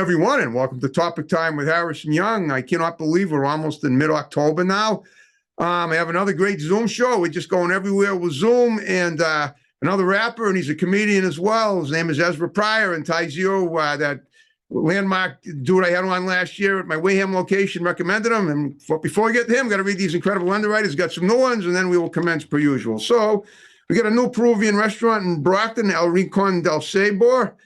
everyone, and welcome to Topic Time with Harrison Young. I cannot believe we're almost in mid-October now. I have another great Zoom show. We're just going everywhere with Zoom, and another rapper, and he's a comedian as well. His name is Ezra Pryor, and Tizio, that landmark dude I had on last year at my Wayham location, recommended him. And before we get to him, got to read these incredible underwriters, got some new ones, and then we will commence per usual. So we got a new Peruvian restaurant in Brockton, El Rincon del Sabor.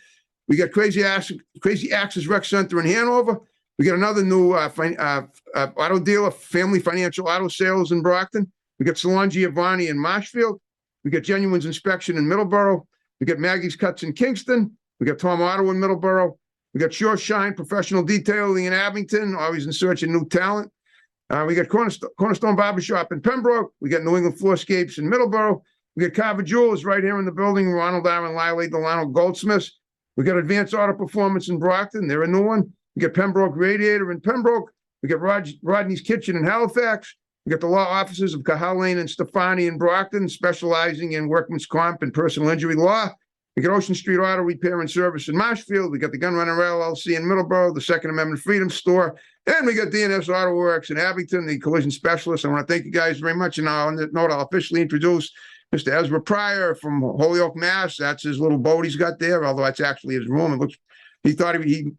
We got Crazy Axes Rec Center in Hanover. We got another new auto dealer, Family Financial Auto Sales in Brockton. We got Salon Giovanni in Marshfield. We got Genuine's Inspection in Middleborough. We got Maggie's Cuts in Kingston. We got Tom Auto in Middleborough. We got Sure Shine Professional Detailing in Abington, always in search of new talent. We got Cornerstone Barbershop in Pembroke. We got New England Floorscapes in Middleborough. We got Carver Jewelers right here in the building, Ronald Aaron Liley, Delano Goldsmiths. We got Advanced Auto Performance in Brockton. They're a new one. We got Pembroke Radiator in Pembroke. We got Rodney's Kitchen in Halifax. We got the law offices of Cahal Lane and Stefani in Brockton, specializing in workman's comp and personal injury law. We got Ocean Street Auto Repair and Service in Marshfield. We got the Gunrunner LLC in Middleborough, the Second Amendment Freedom Store. And we got DNS Auto Works in Abington, the collision specialist. I want to thank you guys very much. And now on that note, I'll officially introduce Mr. Ezra Pryor from Holyoke, Mass. That's his little boat he's got there, although that's actually his room. It looks, he thought he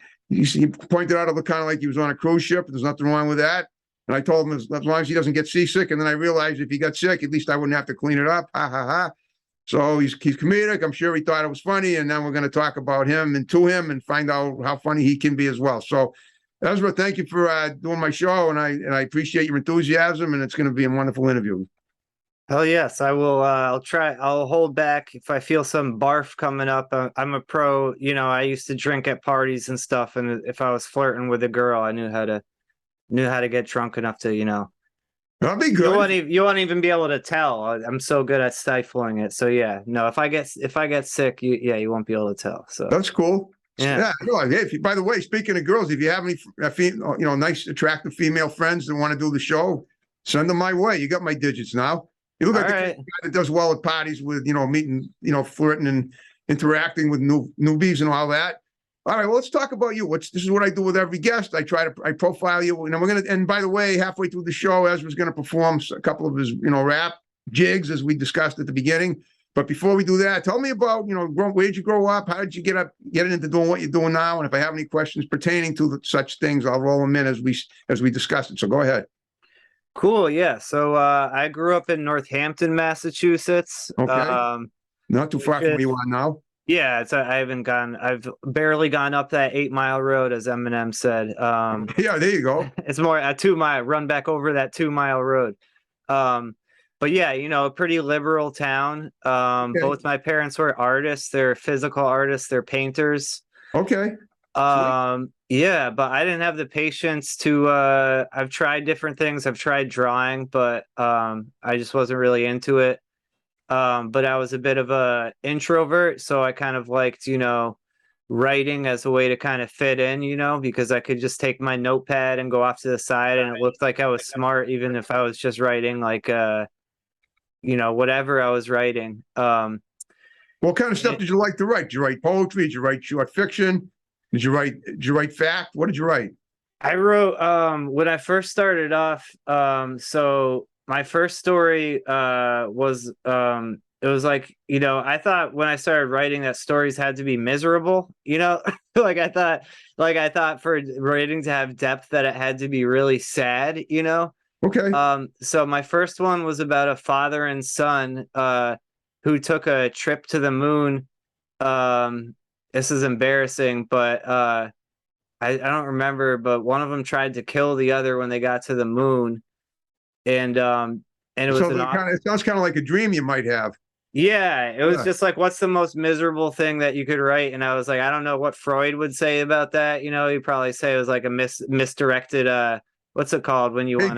pointed out it looked kind of like he was on a cruise ship. There's nothing wrong with that. And I told him as long as he doesn't get seasick. And then I realized if he got sick, at least I wouldn't have to clean it up. Ha, ha, ha. So he's comedic. I'm sure he thought it was funny. And now we're going to talk about him and to him and find out how funny he can be as well. So Ezra, thank you for doing my show. And I appreciate your enthusiasm. And it's going to be a wonderful interview. Hell yes, I will. I'll hold back if I feel some barf coming up. I'm a pro. You know, I used to drink at parties and stuff, and if I was flirting with a girl, I knew how to get drunk enough to, you know. That'll be good. You won't even be able to tell. I'm so good at stifling it. So yeah, no. If I get sick, you won't be able to tell. So that's cool. Yeah. Hey, by the way, speaking of girls, if you have any, nice, attractive female friends that want to do the show, send them my way. You got my digits now. You look like the guy that does well at parties with, meeting, flirting and interacting with newbies and all that. All right, well, let's talk about you. This is what I do with every guest. I profile you. And by the way, halfway through the show, Ezra's going to perform a couple of his, rap jigs as we discussed at the beginning. But before we do that, tell me about, where'd you grow up? How did you get into doing what you're doing now? And if I have any questions pertaining to such things, I'll roll them in as we discuss it. So go ahead. Cool. Yeah. So I grew up in Northampton, Massachusetts. Okay. Not too far from where you are now. Yeah. I've barely gone up that 8 Mile road, as Eminem said. Yeah, there you go. It's more a 2 mile run back over that 2 mile road. But yeah, a pretty liberal town. Okay. Both my parents were artists. They're physical artists. They're painters. Okay. Yeah, but I didn't have the patience to I've tried different things. I've tried drawing, but I just wasn't really into it. But I was a bit of a introvert, so I kind of liked, writing as a way to kind of fit in, because I could just take my notepad and go off to the side and it looked like I was smart, even if I was just writing like whatever I was writing. What kind of stuff did you like to write? Did you write poetry? Did you write short fiction? Did you write fact? What did you write? I wrote when I first started off. So my first story was it was like, I thought when I started writing that stories had to be miserable, like I thought for writing to have depth that it had to be really sad, Okay. So my first one was about a father and son who took a trip to the moon. This is embarrassing, but I don't remember, but one of them tried to kill the other when they got to the moon. And it was it sounds kind of like a dream you might have. Yeah, it was just like, what's the most miserable thing that you could write? And I was like, I don't know what Freud would say about that. He'd probably say it was like a misdirected what's it called when you want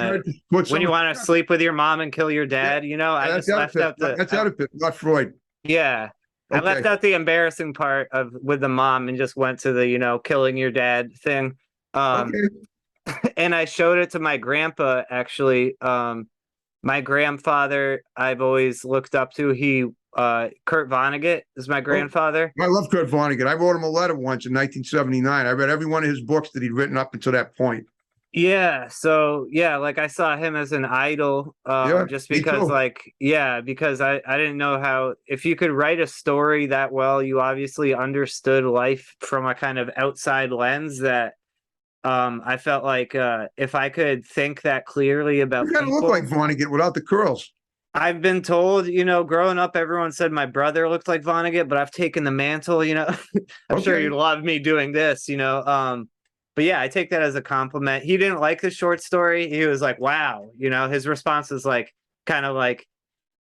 to sleep with your mom and kill your dad, I just left out that's Oedipus, not Freud. Yeah. Okay. I left out the embarrassing part with the mom and just went to the, killing your dad thing. Okay. And I showed it to my grandpa, actually. My grandfather, I've always looked up to. He Kurt Vonnegut is my grandfather. I love Kurt Vonnegut. I wrote him a letter once in 1979. I read every one of his books that he'd written up until that point. Yeah, so yeah, like I saw him as an idol, Yeah, just me because too. because I didn't know how, if you could write a story that well, you obviously understood life from a kind of outside lens that I felt like if I could think that clearly You about kind of look like people. Vonnegut without the curls. I've been told, growing up, everyone said my brother looked like Vonnegut, but I've taken the mantle. I'm sure Okay. you'd love me doing this. But yeah, I take that as a compliment. He didn't like the short story. He was like, wow, his response was like, kind of like,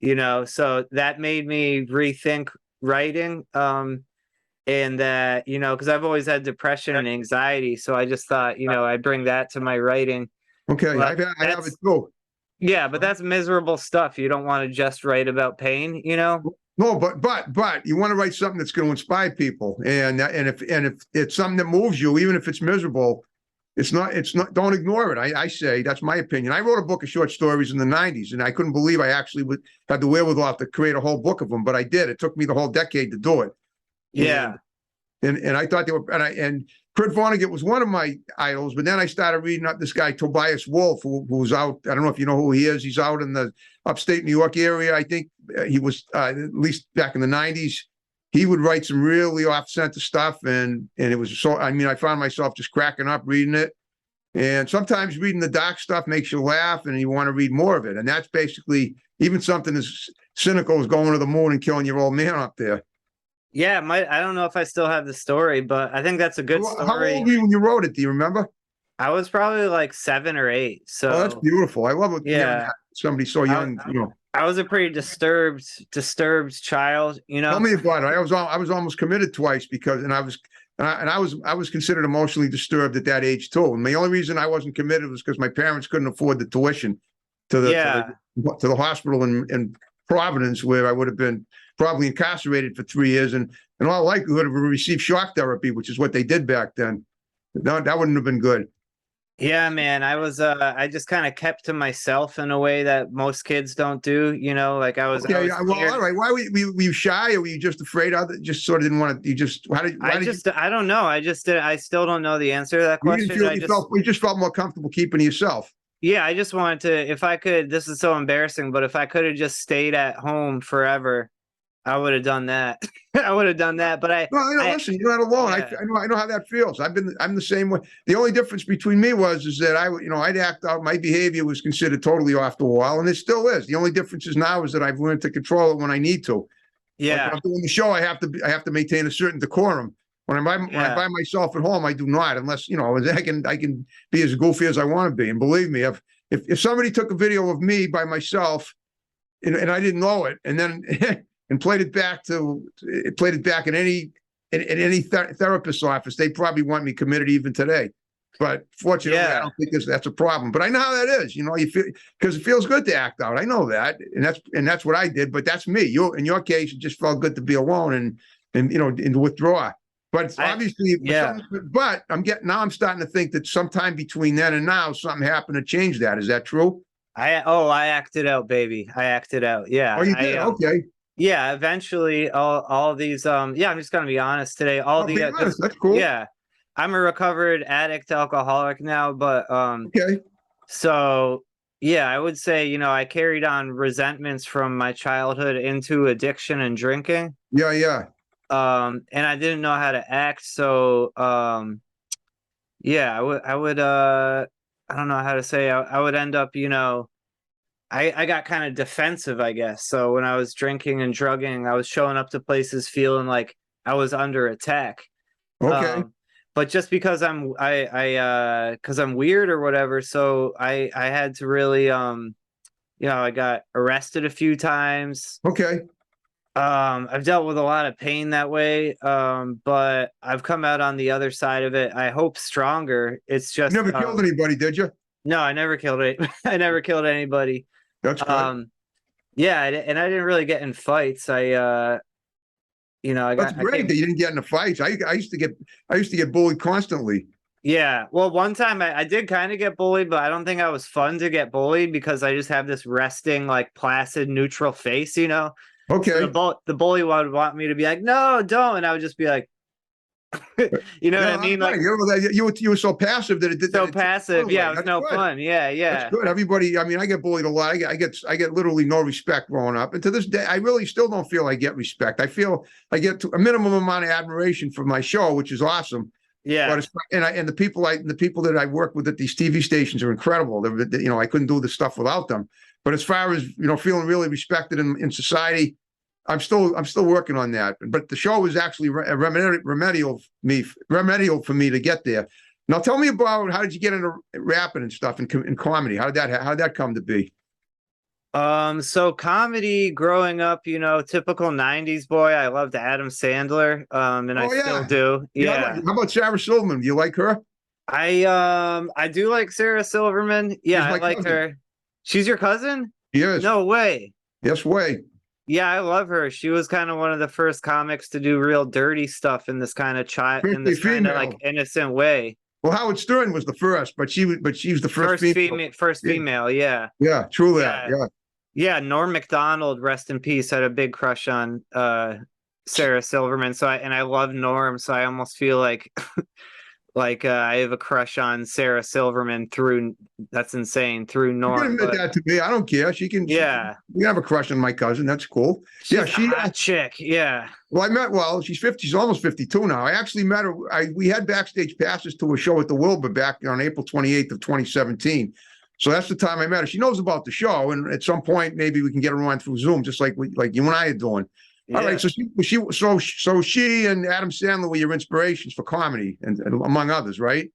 so that made me rethink writing. And that, because I've always had depression and anxiety. So I just thought, I'd bring that to my writing. Okay. But I have it that's, too. yeah, but that's miserable stuff. You don't want to just write about pain. No, but you want to write something that's going to inspire people, and if it's something that moves you, even if it's miserable, it's not. Don't ignore it. I say that's my opinion. I wrote a book of short stories in the '90s, and I couldn't believe I actually had the wherewithal to create a whole book of them, but I did. It took me the whole decade to do it, Yeah. and I thought they were and Kurt Vonnegut was one of my idols, but then I started reading up this guy Tobias Wolff, who's out. I don't know if you know who he is. He's out in the upstate New York area. I think he was at least back in the '90s. He would write some really off-center stuff, and it was so. I mean, I found myself just cracking up reading it. And sometimes reading the dark stuff makes you laugh, and you want to read more of it. And that's basically even something as cynical as going to the moon and killing your old man up there. Yeah, I don't know if I still have the story, but I think that's a good How story. old were you when you wrote it? Do you remember? I was probably like 7 or 8. Oh, that's So beautiful. I love it. yeah, Somebody so young. I was a pretty disturbed child. Tell me about it. I was almost committed twice because, I was considered emotionally disturbed at that age too. And the only reason I wasn't committed was because my parents couldn't afford the tuition to the Yeah. to the hospital in Providence, where I would have been probably incarcerated for 3 years, and in all likelihood have received shock therapy, which is what they did back then. No, that wouldn't have been good. Yeah, man. I just kind of kept to myself in a way that most kids don't do. Like I Okay, was well, scared. all right. Why were you shy, or were you just afraid of it? Just sort of didn't want to. You just I don't know. I still don't know the answer to that you didn't question. feel you just felt more comfortable keeping to yourself. Yeah, I just wanted to, if I could, this is so embarrassing, but if I could have just stayed at home forever, I would have done that. I would have done that. But No, listen, you're not alone. yeah. I know how that feels. I'm the same way. The only difference between me is that I'd act out. My behavior was considered totally off the wall, and it still is. The only difference now is that I've learned to control it when I need to. Like Yeah. when I'm doing the show, I have to maintain a certain decorum. When I'm by myself at home, I do not, unless I can be as goofy as I want to be. And believe me, if somebody took a video of me by myself, and I didn't know it, and then and played it back in any therapist's office, they probably want me committed even today. But fortunately, I don't think that's a problem. But I know how that is. You feel, because it feels good to act out. I know that, and that's what I did. But that's me. In your case, it just felt good to be alone and to withdraw. But obviously, but I'm starting to think that sometime between then and now, something happened to change that. Is that true? I acted out, baby. I acted out. Yeah. Oh, you did? Okay. Yeah, eventually all these I'm just gonna be honest today. That's cool. Yeah. I'm a recovered addict alcoholic now, but okay. So yeah, I would say, I carried on resentments from my childhood into addiction and drinking. Yeah. And I didn't know how to act, so yeah, I would I don't know how to say, I would end up, I got kind of defensive, I guess. So when I was drinking and drugging, I was showing up to places feeling like I was under attack. Okay. But just because I'm weird or whatever, so I had to really I got arrested a few times. Okay. I've dealt with a lot of pain that way, but I've come out on the other side of it. I hope stronger. It's just you never killed anybody, did you? No, I never killed it. I never killed anybody. That's good. Yeah, and I didn't really get in fights. That's great that you didn't get in the fights. I used to get bullied constantly. Yeah, well, one time I did kind of get bullied, but I don't think I was fun to get bullied because I just have this resting, like placid, neutral face. So Okay. the bully would want me to be like, no, don't, and I would just be like, you know what Yeah, I that's mean? right. Like You were so passive that it did that so it took the passive. fun Yeah, away. it was That's no good. fun. Yeah, That's yeah, good. Everybody, I mean, I get bullied a lot. I get literally no respect growing up. And to this day, I really still don't feel I get respect. I feel I get to a minimum amount of admiration for my show, which is awesome. But yeah, the people that I work with at these TV stations are incredible. I couldn't do this stuff without them. But as far as feeling really respected in society, I'm still working on that. But the show is actually remedial for me to get there. Now tell me about how did you get into rapping and stuff in comedy? How did that come to be? So comedy growing up, typical 90s boy. I loved Adam Sandler, and I Oh still yeah, do. yeah. Yeah. How about Sarah Silverman? Do you like her? I do like Sarah Silverman. Yeah, She's I my like cousin. her. She's your cousin? Yes, No way. yes way. Yeah, I love her. She was kind of one of the first comics to do real dirty stuff in this kind of in Firstly this kind of like female. innocent way. Well, Howard Stern was the first, but she's the first First female. female, first Yeah, female, yeah. yeah, true that. Yeah. Yeah. Yeah, Norm Macdonald, rest in peace, had a big crush on Sarah Silverman. So I love Norm, so I almost feel like I have a crush on Sarah Silverman through that's insane through You can Norm. admit But that to me. I don't care. yeah, You can have a crush on my cousin. That's cool. she's Yeah, a hot chick. Yeah. well, she's 50, she's almost 52 now. I actually met her. We had backstage passes to a show at the Wilbur back on April 28th of 2017. So that's the time I met her. She knows about the show, and at some point maybe we can get her on through Zoom, just like you and I are doing. All Yeah. right, so she and Adam Sandler were your inspirations for comedy, and among others, right?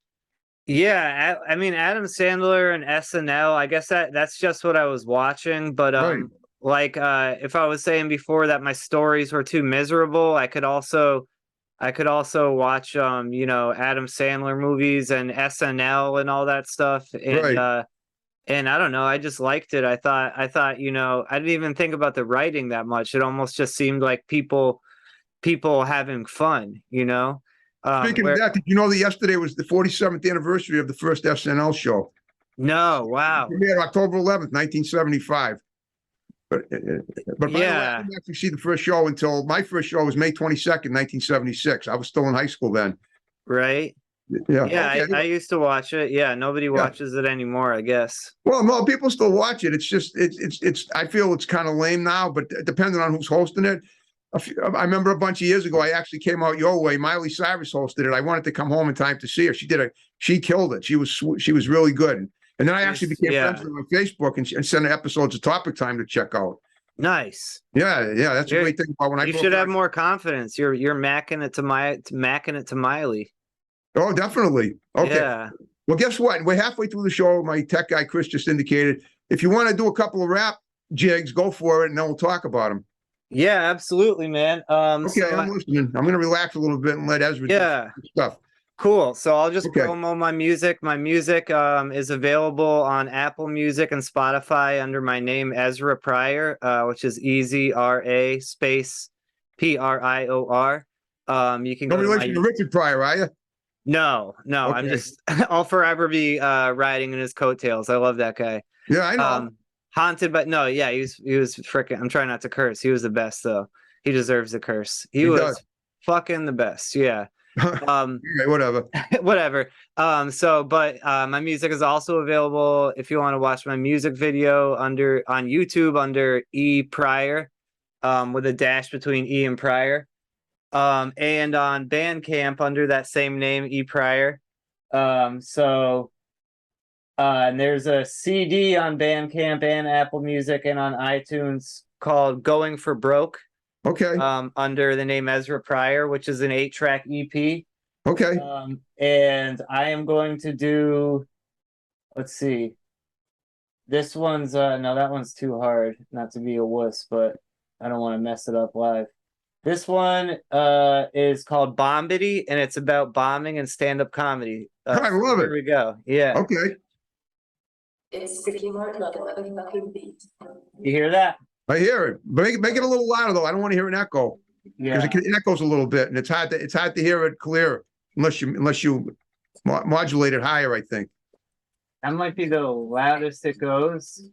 Yeah, I mean Adam Sandler and SNL, I guess that's just what I was watching, but Right. if I was saying before that my stories were too miserable, I could also watch Adam Sandler movies and SNL and all that stuff, Right. and I don't know, I just liked it. I thought I didn't even think about the writing that much. It almost just seemed like people having fun. Speaking of Where that, did you know that yesterday was the 47th anniversary of the first SNL show? no, wow. Premiered October 11th, 1975. But by the way, I Yeah, didn't actually see the first show until my first show was May 22nd, 1976. I was still in high school then. right. Yeah. Yeah, Okay. I used to watch it. Yeah, nobody watches it anymore, I guess. Well, no, people still watch it. It's just I feel it's kind of lame now, but depending on who's hosting it. I remember a bunch of years ago, I actually came out your way. Miley Cyrus hosted it. I wanted to come home in time to see her. She killed it. She was really good. And then I actually became friends with her on Facebook and sent her episodes of Topic Time to check out. Nice. Yeah, that's a great thing about when I You go should have first. more confidence. You're macking it to Miley. Oh, definitely. Okay. Yeah. Well, guess what? We're halfway through the show. My tech guy Chris just indicated if you want to do a couple of rap jigs, go for it, and then we'll talk about them. Yeah, absolutely, man. Okay, So I'm listening. I'm going to relax a little bit and let Ezra do yeah, stuff. cool. So I'll just Okay. promo my music. My music is available on Apple Music and Spotify under my name Ezra Prior, which is EZRA space PRIOR. You can No go to relation to Richard Pryor, are you? No, I'm Okay. just I'll forever be riding in his coattails. I love that guy. Yeah, I know. Haunted by no, yeah, he was freaking. I'm trying not to curse. He was the best though. He deserves a curse. He was does. fucking the best. Yeah. Okay, whatever. Whatever. But my music is also available if you want to watch my music video on YouTube under E Pryor, with a dash between E and Pryor. And on Bandcamp under that same name, E Pryor. And there's a CD on Bandcamp and Apple Music and on iTunes called Going for Broke, Okay. under the name Ezra Pryor, which is an 8-track EP. Okay. And I am going to do, let's see. This one's no, that one's too hard, not to be a wuss, but I don't want to mess it up live. This one is called Bombity, and it's about bombing and stand-up comedy. I love Here it. we go. Yeah. Okay. It's sticky mark like a motherfucking beat. You hear that? I hear it. Make it a little louder though. I don't want to hear an echo Yeah. because it echoes a little bit, and it's hard to hear it clear unless you modulate it higher. I think. That might be the loudest it goes.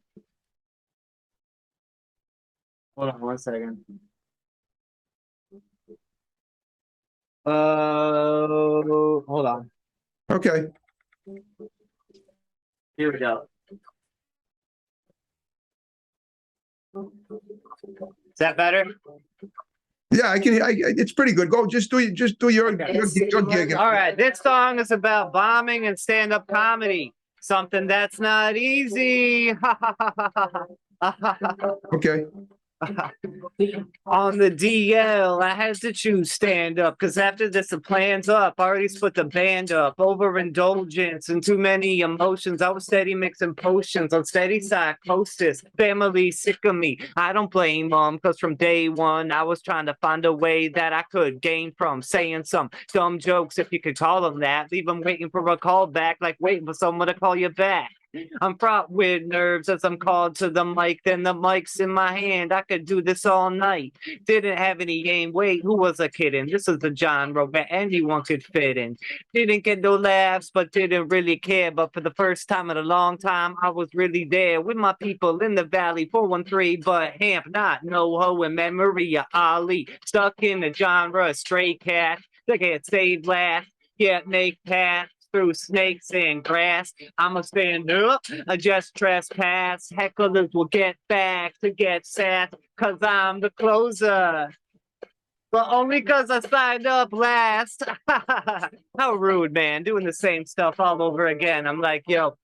Hold on 1 second. Hold on. Okay. Here we go. Is that better? Yeah, it's pretty good. Go, just do your gig. All right, this song is about bombing and stand-up comedy. Something that's not easy. Okay. On the DL, I had to choose stand up because after this, the plan's up. I already split the band up. Overindulgence and too many emotions. I was steady mixing potions on steady psychosis. Family sick of me. I don't blame them because from day one, I was trying to find a way that I could gain from saying some dumb jokes, if you could call them that. Leave them waiting for a call back, like waiting for someone to call you back. I'm fraught with nerves as I'm called to the mic, then the mic's in my hand. I could do this all night. Didn't have any game. Wait, who was I kidding? This is the genre where anyone could fit in. Didn't get no laughs, but didn't really care. But for the first time in a long time, I was really there with my people in the valley. 413, but Hamp, not no ho in memory of Ali. Stuck in the genre, stray cat. They get saved last, yet make paths through snakes and grass. I'ma stand up, I just trespass. Hecklers will get back to get sass, cause I'm the closer. But only cause I signed up last. How rude, man. Doing the same stuff all over again. I'm like, yo,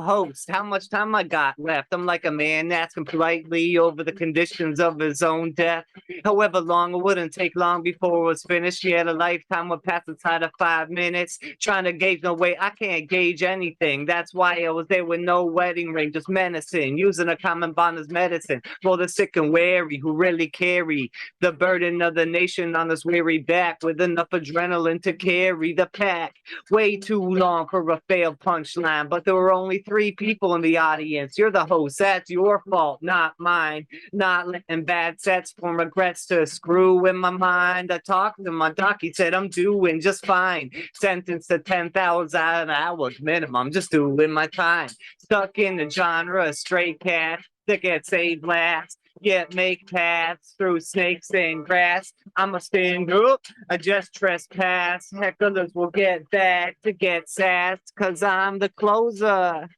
host, how much time I got left? I'm like a man asking politely over the conditions of his own death. However long, it wouldn't take long before it was finished. Yet a lifetime would pass inside of 5 minutes. Trying to gauge no way, I can't gauge anything. That's why I was there with no wedding ring, just menacing. Using a common bond as medicine for the sick and weary who really carry the burden of the nation on this weary back with enough adrenaline to carry the pack. Way too long for a failed punchline, but there were only 3 people in the audience. You're the host. That's your fault, not mine. Not letting bad sets form regrets to screw in my mind. I talked to my doc. He said I'm doing just fine. Sentenced to 10,000 hours minimum. Just doing my time. Stuck in the genre, stray cat that gets saved last. Yet make paths through snakes and grass. I'ma stand up, I just trespass. Hecklers will get back to get sassed, cause I'm the closer.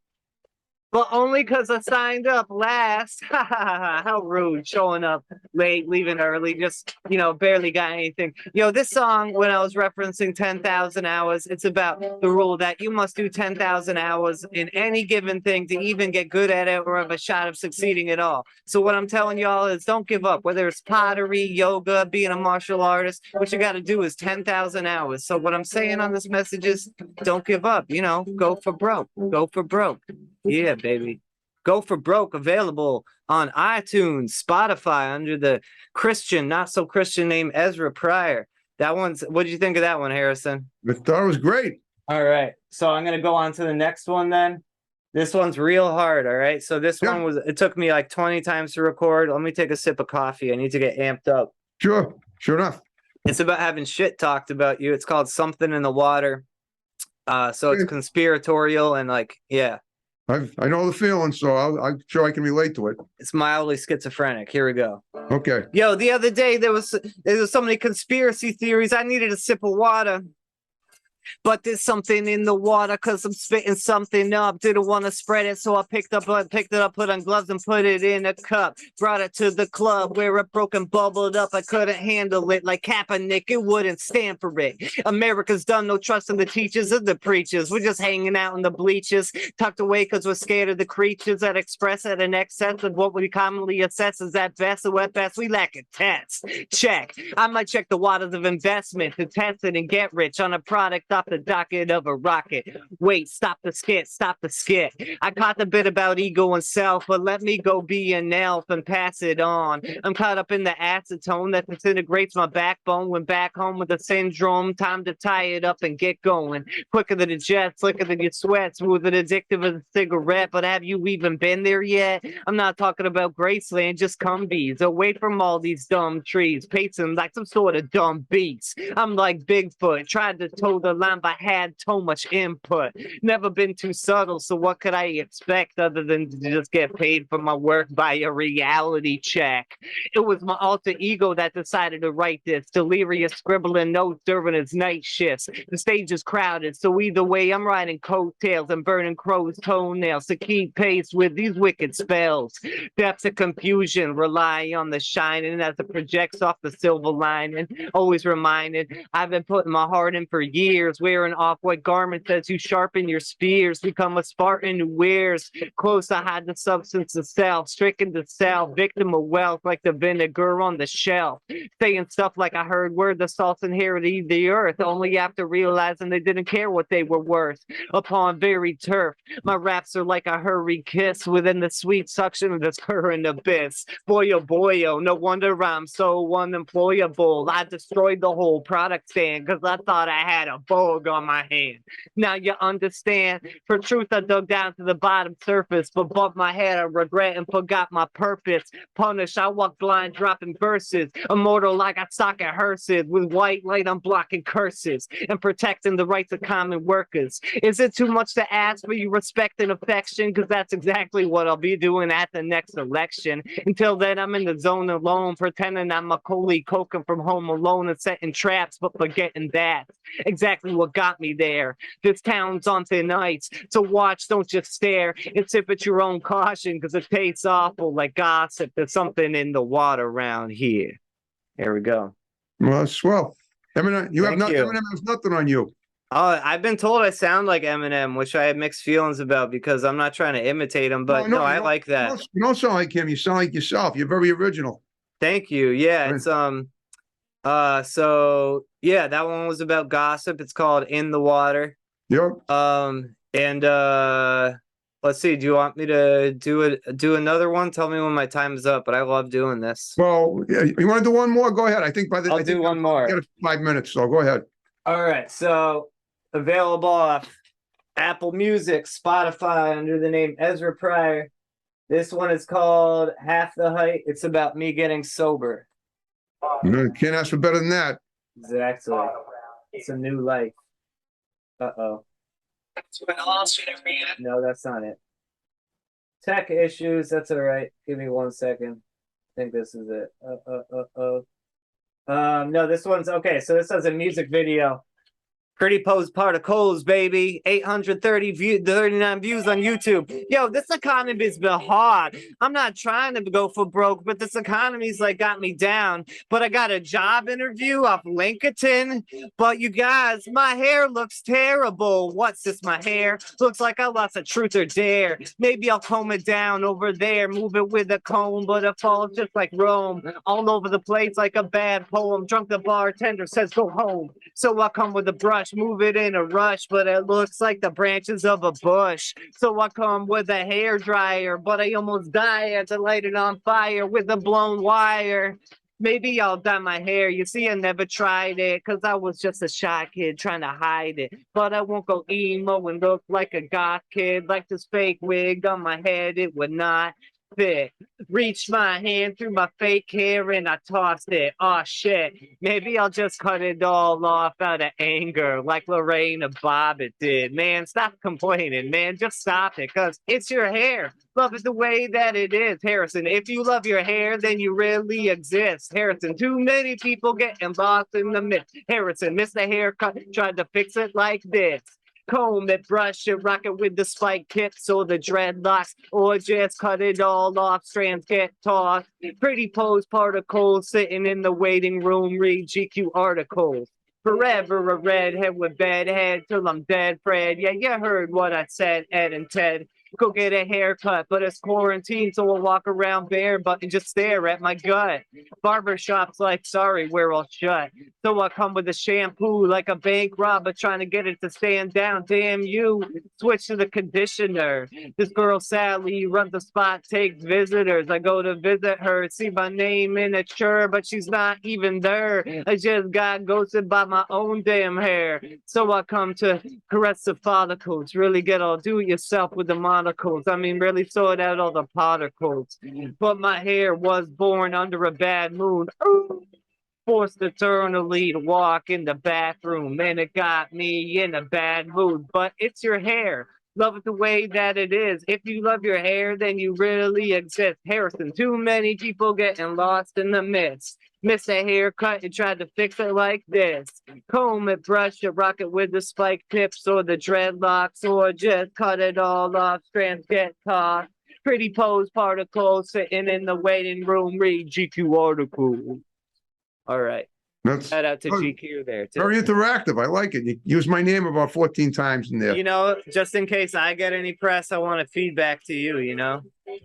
But only cause I signed up last. How rude, showing up late, leaving early, just, barely got anything. This song, when I was referencing 10,000 hours, it's about the rule that you must do 10,000 hours in any given thing to even get good at it or have a shot of succeeding at all. So what I'm telling y'all is don't give up, whether it's pottery, yoga, being a martial artist, what you got to do is 10,000 hours. So what I'm saying on this message is don't give up, go for broke, go for broke. Yeah, baby. Go for Broke, available on iTunes, Spotify, under the Christian, not so Christian name Ezra Pryor. What did you think of that one, Harrison? I thought it was great. All right. So I'm going to go on to the next one then. This one's real hard, all right? So this one it took me like 20 times to record. Let me take a sip of coffee. I need to get amped up. Sure enough. It's about having shit talked about you. It's called Something in the Water. So it's conspiratorial and yeah. I know the feeling, so I'm sure I can relate to it. It's mildly schizophrenic. Here we go. Okay. Yo, the other day there was so many conspiracy theories. I needed a sip of water. But there's something in the water because I'm spitting something up. Didn't want to spread it, so I picked it up, put on gloves and put it in a cup. Brought it to the club where it broke and bubbled up. I couldn't handle it like Kaepernick. It wouldn't stand for it. America's done, no trust in the teachers or the preachers. We're just hanging out in the bleachers, tucked away because we're scared of the creatures that express at an excess of what we commonly assess as at best or at best we lack a test. Check. I might check the waters of investment to test it and get rich on a product off the docket of a rocket. Wait, stop the skit. I caught the bit about ego and self, but let me go be an elf and pass it on. I'm caught up in the acetone that disintegrates my backbone. Went back home with a syndrome. Time to tie it up and get going. Quicker than a jet, slicker than your sweat, smooth and addictive as a cigarette. But have you even been there yet? I'm not talking about Graceland, just Cumbies. Away from all these dumb trees, pacing like some sort of dumb beats. I'm like Bigfoot, tried to toe the line line, but had so much input. Never been too subtle, so what could I expect other than to just get paid for my work by a reality check? It was my alter ego that decided to write this, delirious scribbling notes during his night shifts. The stage is crowded, so either way, I'm riding coattails and burning crows' toenails to keep pace with these wicked spells. Depths of confusion rely on the shining as it projects off the silver lining. Always reminded, I've been putting my heart in for years, wearing off-white garments as you sharpen your spears, become a Spartan who wears clothes to hide the substance of self, stricken to self, victim of wealth like the vinegar on the shelf. Saying stuff like I heard where the salts inherited the earth, only after realizing they didn't care what they were worth. Upon very turf, my raps are like a hurried kiss within the sweet suction of this current abyss. Boy, oh, no wonder I'm so unemployable. I destroyed the whole product stand because I thought I had a bug on my hand. Now you understand. For truth, I dug down to the bottom surface, but bumped my head of regret and forgot my purpose. Punished, I walk blind, dropping verses. Immortal like I sock at hearses. With white light, I'm blocking curses and protecting the rights of common workers. Is it too much to ask for you respect and affection? Because that's exactly what I'll be doing at the next election. Until then, I'm in the zone alone, pretending I'm Macaulay Culkin from Home Alone and setting traps, but forgetting that's exactly what got me there. This town's on thin ice, so watch, don't just stare, and sip at your own caution, because it tastes awful like gossip. There's something in the water around here. There we go. Well, swell. Eminem, you have Thank nothing. you. Eminem has nothing on you. Oh, I've been told I sound like Eminem, which I have mixed feelings about because I'm not trying to imitate him, but no, I like that. You don't sound like him. You sound like yourself. You're very original. Thank you. Yeah, Right. it's so yeah, that one was about gossip. It's called In the Water. Yep. And let's see, do you want me to do another one? Tell me when my time's up, but I love doing this. Well, yeah, you want to do one more? Go ahead. I think by the I'll do one more. You got 5 minutes, so go ahead. All right, so available off Apple Music, Spotify under the name Ezra Pryor. This one is called Half the Height. It's about me getting sober. You can't ask for better than that. Exactly. It's a new life. Uh-oh. No, that's not it. Tech issues, that's all right. Give me 1 second. I think this is it. No, this one's okay. So this has a music video. Pretty Pose Particles, baby. 39 views on YouTube. Yo, this economy's been hard. I'm not trying to go for broke, but this economy's like got me down. But I got a job interview off LinkedIn. But you guys, my hair looks terrible. What's this, my hair? Looks like I lost a truth or dare. Maybe I'll comb it down over there, move it with a comb, but it falls just like Rome. All over the place like a bad poem. Drunk the bartender says go home. So I come with a brush, move it in a rush, but it looks like the branches of a bush. So I come with a hair dryer, but I almost die as I light it on fire with a blown wire. Maybe I'll dye my hair. You see, I never tried it because I was just a shy kid trying to hide it. But I won't go emo and look like a goth kid. Like this fake wig on my head, it would not fit. Reached my hand through my fake hair and I tossed it. Oh shit, maybe I'll just cut it all off out of anger like Lorena Bobbitt did. Man, stop complaining, man. Just stop it, because it's your hair. Love it the way that it is, Harrison. If you love your hair, then you really exist. Harrison, too many people getting lost in the mix. Harrison, missed the haircut, tried to fix it like this. Comb it, brush it, rock it with the spike tips or the dreadlocks, or just cut it all off, strands get tossed. Pretty Pose Particles, sitting in the waiting room, read GQ articles. Forever a redhead with bad head till I'm dead, Fred. Yeah, you heard what I said, Ed and Ted. Go get a haircut, but it's quarantine, so I'll walk around bare butt and just stare at my gut. Barbershop's like, sorry, we're all shut. So I come with a shampoo like a bank robber trying to get it to stand down. Damn you, switch to the conditioner. This girl Sally runs the spot, takes visitors. I go to visit her, see my name in a chair, but she's not even there. I just got ghosted by my own damn hair. So I come to caress the follicles, really get all do it yourself with the monocles. I mean, really sort out all the particles. But my hair was born under a bad moon. Ooh. Forced eternally to walk in the bathroom, and it got me in a bad mood. But it's your hair. Love it the way that it is. If you love your hair, then you really exist. Harrison, too many people getting lost in the mist. Miss a haircut and tried to fix it like this. Comb it, brush it, rock it with the spike tips or the dreadlocks, or just cut it all off. Strands get caught. Pretty pose particles sitting in the waiting room. Read GQ article. All right. That's Shout out to good. GQ there too. Very interactive. I like it. You use my name about 14 times in there. You know, just in case I get any press, I want to feedback to you, you know?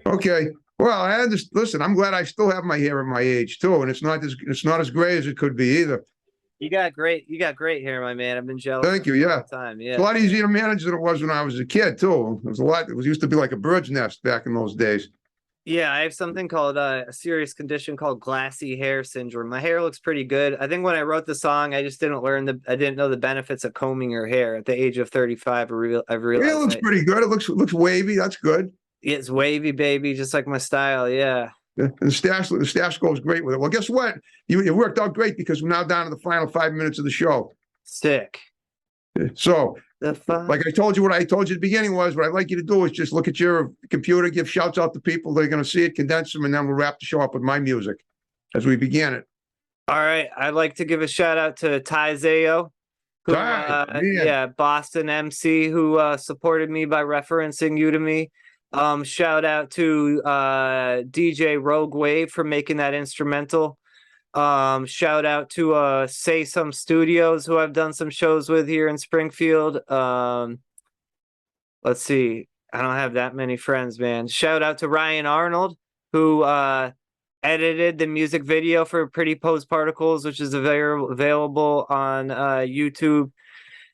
Okay. Well, I understand. Listen, I'm glad I still have my hair at my age too, and it's not as gray as it could be either. You got great hair, my man. I've been jealous. Thank you. Yeah. all the time. It's a Yeah. lot easier to manage than it was when I was a kid too. It was a lot. It was used to be like a bird's nest back in those days. Yeah, I have something called a serious condition called glassy hair syndrome. My hair looks pretty good. I think when I wrote the song, I just didn't I didn't know the benefits of combing your hair. At the age of 35, I realized Yeah, it looks pretty good. It looks wavy. That's good. it's wavy, baby, just like my style. Yeah. And the stash goes great with it. Well, guess what? It worked out great because we're now down to the final 5 minutes of the show. Sick. So, The fun. like I told you, what I told you at the beginning was what I'd like you to do is just look at your computer, give shouts out to people. They're going to see it, condense them, and then we'll wrap the show up with my music as we began it. All right. I'd like to give a shout out to Ty Zayo, who, Ty, man. yeah, Boston MC, who supported me by referencing you to me. Shout out to DJ Rogue Wave for making that instrumental. Shout out to Say Some Studios, who I've done some shows with here in Springfield. Let's see. I don't have that many friends, man. Shout out to Ryan Arnold, who edited the music video for Pretty Pose Particles, which is available on YouTube.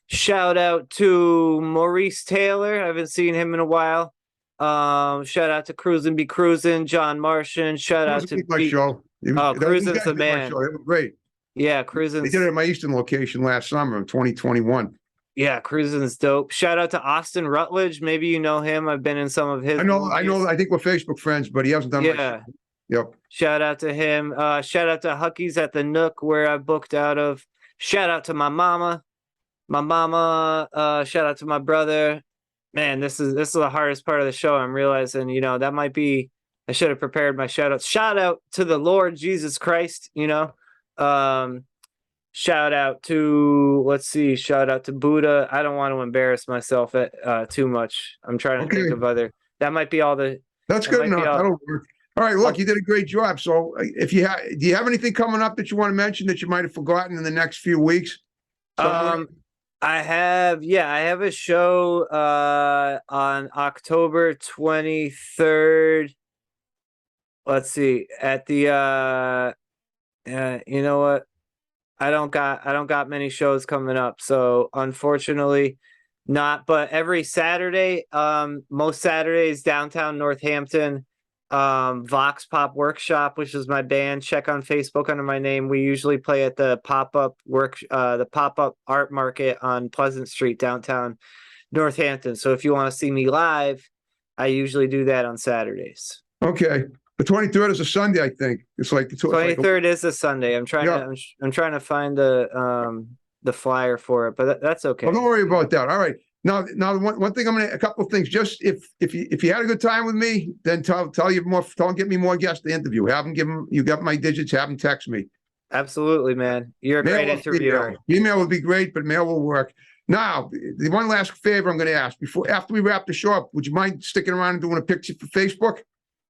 Shout out to Maurice Taylor. I haven't seen him in a while. Shout out to Cruisin' Be Cruisin', John Martian. Shout out to my show. Cruisin's the man. They were great. Yeah, They Cruisin's did it at my Eastern location last summer in 2021. yeah, Cruisin's dope. Shout out to Austin Rutledge. Maybe you know him. I've been in some of his I know. movies. I think we're Facebook friends, but he hasn't done. My Yeah. show. Yep. Shout out to him. Shout out to Huckies at the Nook, where I booked out of. Shout out to my mama. Shout out to my brother. Man, this is the hardest part of the show. I'm realizing, that might be. I should have prepared my shout outs. Shout out to the Lord Jesus Christ. Shout out to shout out to Buddha. I don't want to embarrass myself too much. I'm trying to think of other. That might be all the. That's That good might be enough. all- That'll work. All right, look, you did a great job. So, do you have anything coming up that you want to mention that you might have forgotten in the next few weeks? I have a show on October 23rd. Let's see, at the you know what? I don't got many shows coming up, so unfortunately not. But every Saturday, most Saturdays downtown Northampton, Vox Pop Workshop, which is my band. Check on Facebook under my name. We usually play at the pop-up art market on Pleasant Street, downtown Northampton. So if you want to see me live, I usually do that on Saturdays. Okay. The 23rd is a Sunday, I think. It's like the 23rd is a Sunday. I'm trying to find the flyer for it, but that's okay. Well, don't worry about that. All right. Now, one thing a couple of things. Just if you had a good time with me, then tell get me more guests to interview. You got my digits. Have them text me. Absolutely, man. You're a great interviewer. Email would be great, but mail will work. Now, the one last favor I'm going to ask after we wrap the show up, would you mind sticking around and doing a picture for Facebook?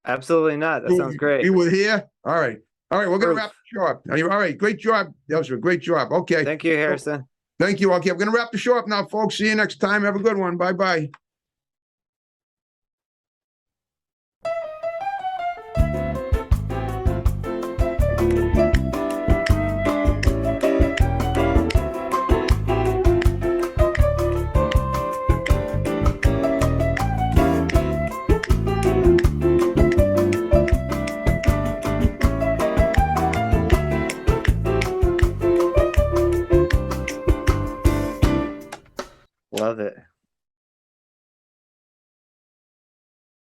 Absolutely not. That sounds great. You were here. All right. We're going to wrap the show up. All right. Great job. That was a great job. Okay. Thank you, Harrison. Thank you. Okay. We're going to wrap the show up now, folks. See you next time. Have a good one. Bye-bye.